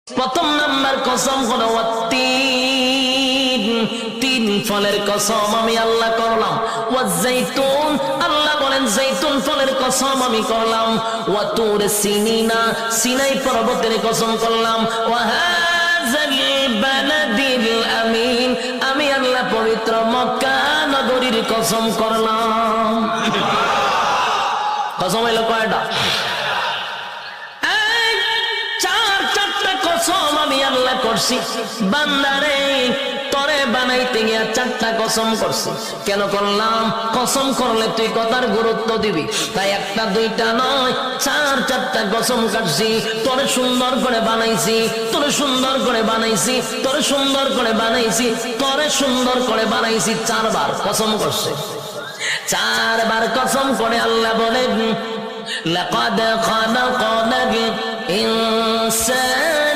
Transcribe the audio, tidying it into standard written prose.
প্রথম নাম্বার কসম হলো তিন ফলের কসম আমি আল্লাহ করলাম। ওয়াজাইতুন, আল্লাহ বলেন জাইতুন ফলের কসম আমি করলাম। ওয়া তুর সিনিনা, সিনাই পর্বতের কসম করলাম। ওয়া হাযাল বালাদিল আমিন, আমি আল্লাহ পবিত্র মক্কা নগরীর কসম করলাম। কসম হলো কয়টা? আমি আল্লাহ করছি। বান্দারে তরে বানাইতে গিয়া চারটা কসম করছি। কেন করলাম? কসম করলে তুই কথার গুরুত্ব দিবি, তাই একটা দুইটা নয়, চারটা কসম কাটছি। তোরে সুন্দর করে বানাইছি, তোরে সুন্দর করে বানাইছি, তোরে সুন্দর করে বানাইছি, তোরে সুন্দর করে বানাইছি। চারবার কসম করছে। চারবার কসম করে আল্লাহ বলেন লাকাদ খালাকনাল ইনসান